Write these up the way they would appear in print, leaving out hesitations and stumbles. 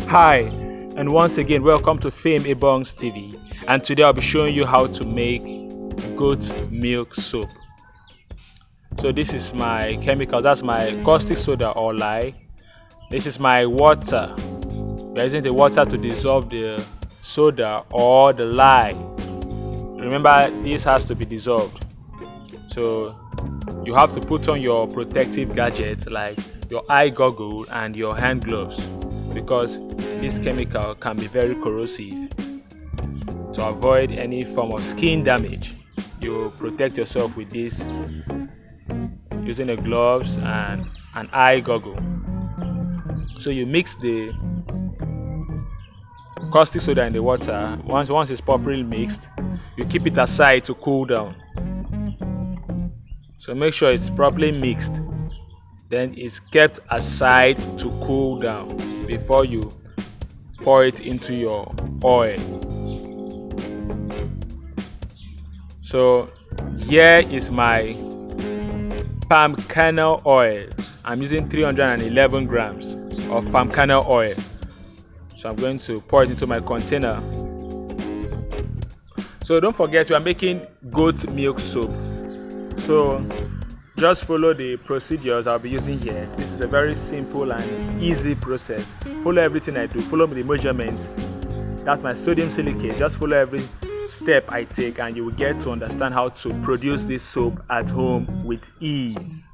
Hi, and once again, welcome to Fame Ebongs TV. And today I'll be showing you how to make goat milk soap. So this is my chemicals. That's my caustic soda or lye. This is my water. We're using the water to dissolve the soda or the lye. Remember, this has to be dissolved. So you have to put on your protective gadget like your eye goggle and your hand gloves, because this chemical can be very corrosive. To avoid any form of skin damage, you protect yourself with this using the gloves and an eye goggle. So you mix the caustic soda in the water. Once it's properly mixed, you keep it aside to cool down. So make sure it's properly mixed, then it's kept aside to cool down before you pour it into your oil. So here is my palm kernel oil. I'm using 311 grams of palm kernel oil. So I'm going to pour it into my container. So don't forget, we are making goat milk soap. So just follow the procedures I'll be using here. This is a very simple and easy process. Follow everything I do. Follow the measurement. That's my sodium silicate. Just follow every step I take and you will get to understand how to produce this soap at home with ease.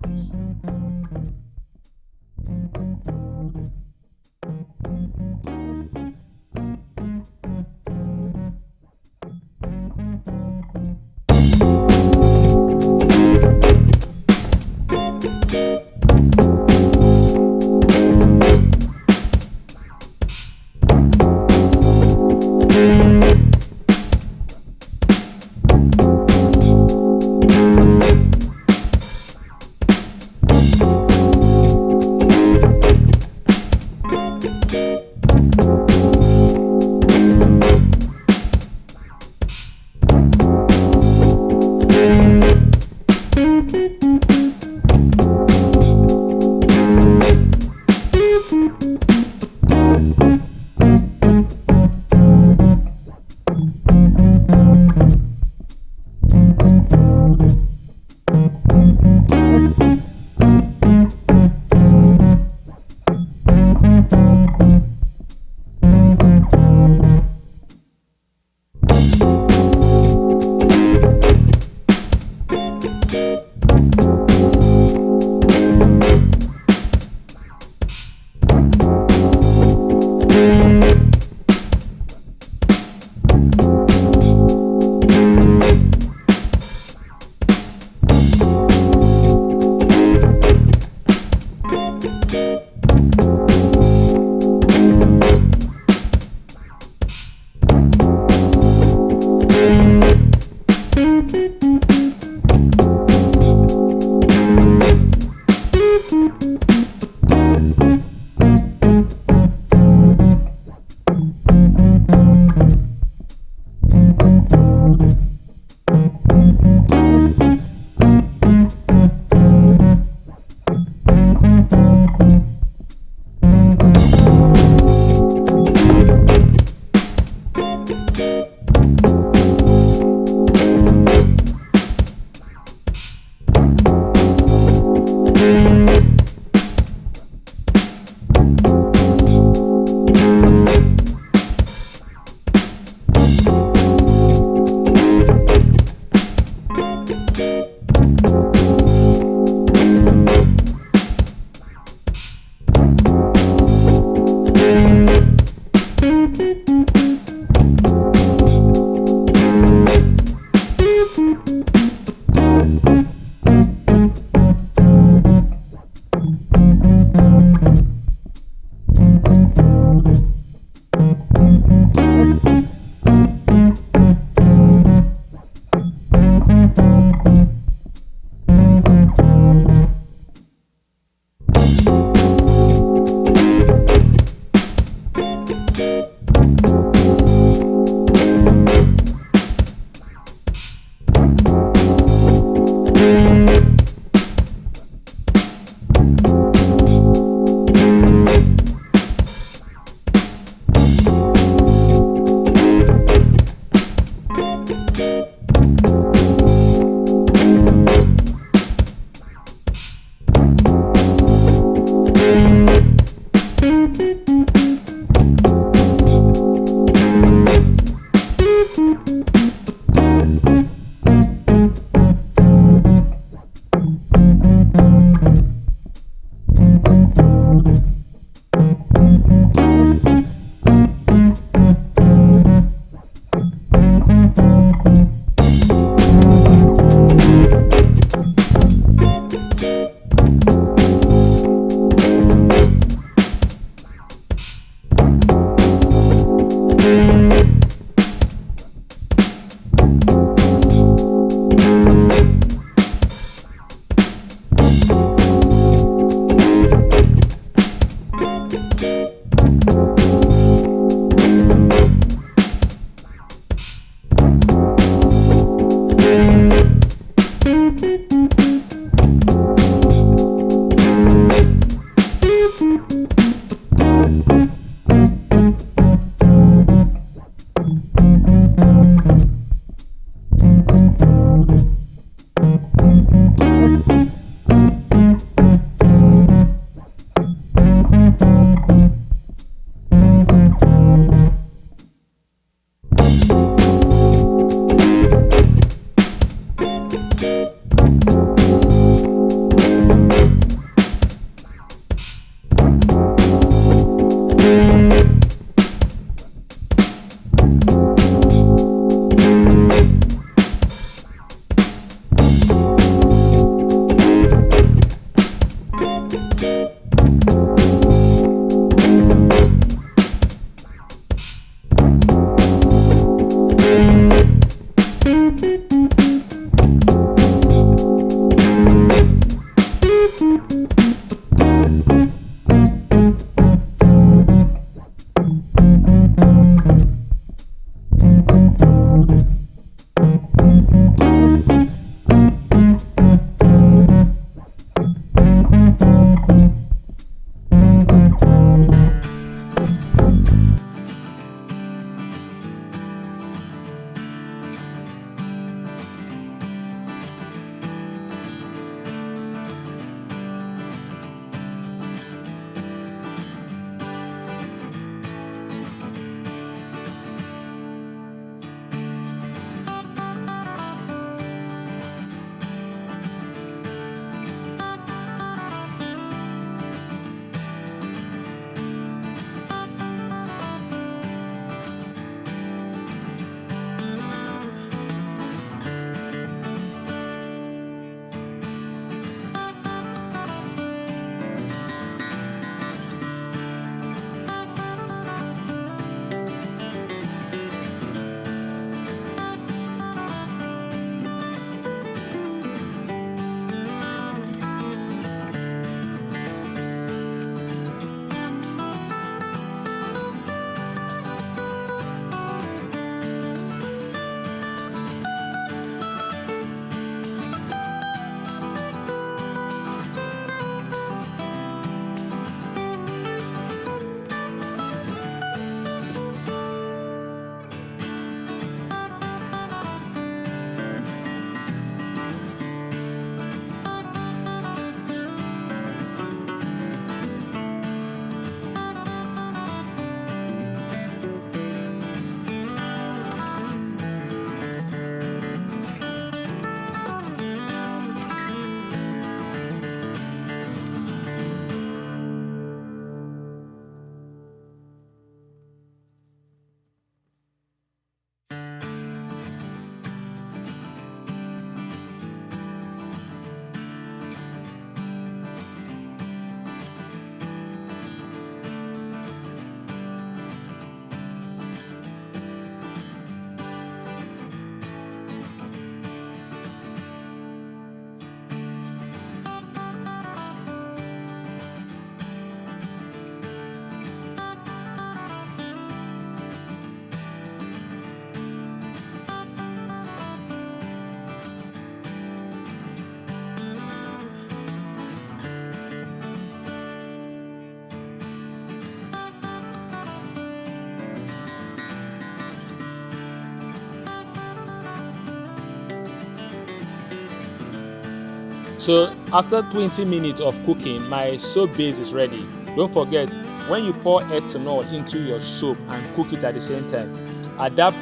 So after 20 minutes of cooking, my soap base is ready. Don't forget, when you pour ethanol into your soap and cook it at the same time, at that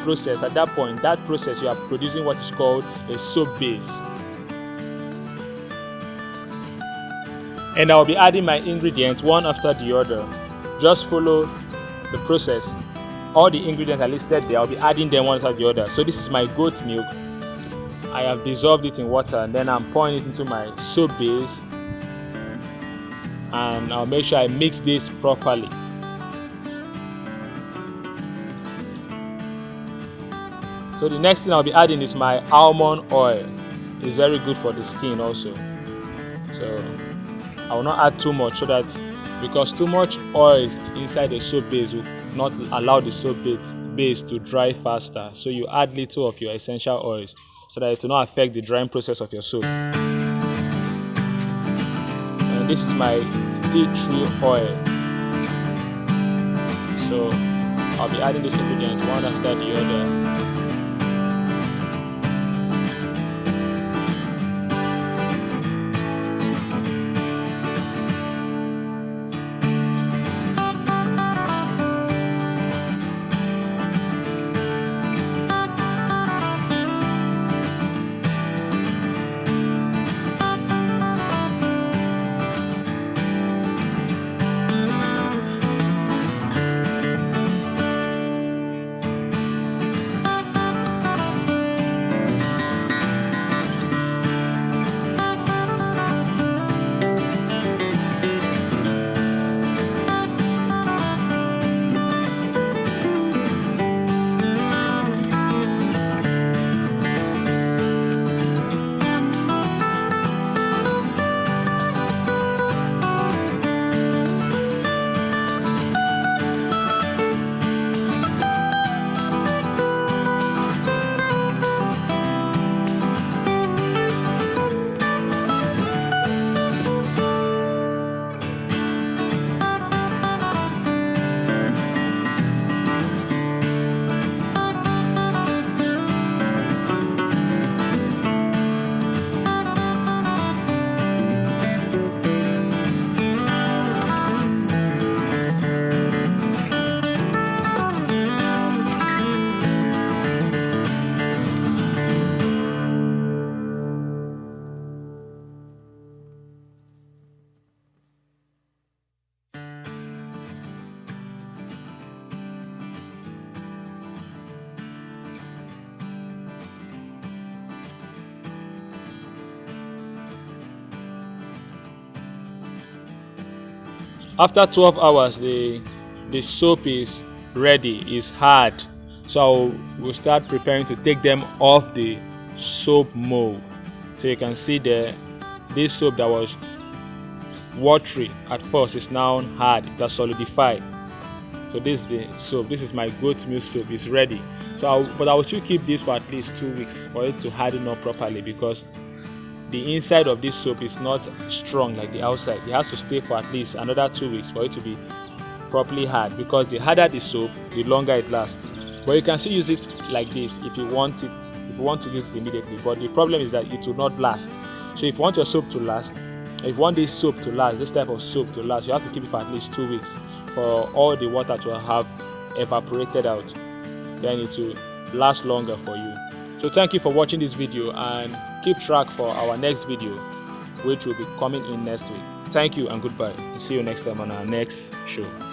point, you are producing what is called a soap base. And I'll be adding my ingredients one after the other. Just follow the process. All the ingredients are listed there. I'll be adding them one after the other. So this is my goat milk. I have dissolved it in water and then I'm pouring it into my soap base. And I'll make sure I mix this properly. So the next thing I'll be adding is my almond oil. It's very good for the skin also. So I will not add too much because too much oil inside the soap base will not allow the soap base to dry faster. So you add little of your essential oils so that it will not affect the drying process of your soap. And this is my tea tree oil. So I'll be adding this ingredient one after the other. After 12 hours, the soap is ready, is hard. So we'll start preparing to take them off the soap mold. So you can see there, this soap that was watery at first is now hard, it has solidified. So this is the soap. This is my goat milk soap. It's ready. But I will still keep this for at least 2 weeks for it to harden up properly, because the inside of this soap is not strong like the outside. It has to stay for at least another 2 weeks for it to be properly hard, because the harder the soap, the longer it lasts. But you can still use it like this if you want to use it immediately. But the problem is that it will not last. So if you want your soap to last, if you want this soap to last, this type of soap to last, you have to keep it for at least 2 weeks for all the water to have evaporated out. Then it will last longer for you. So thank you for watching this video, and keep track for our next video, which will be coming in next week. Thank you and goodbye. See you next time on our next show.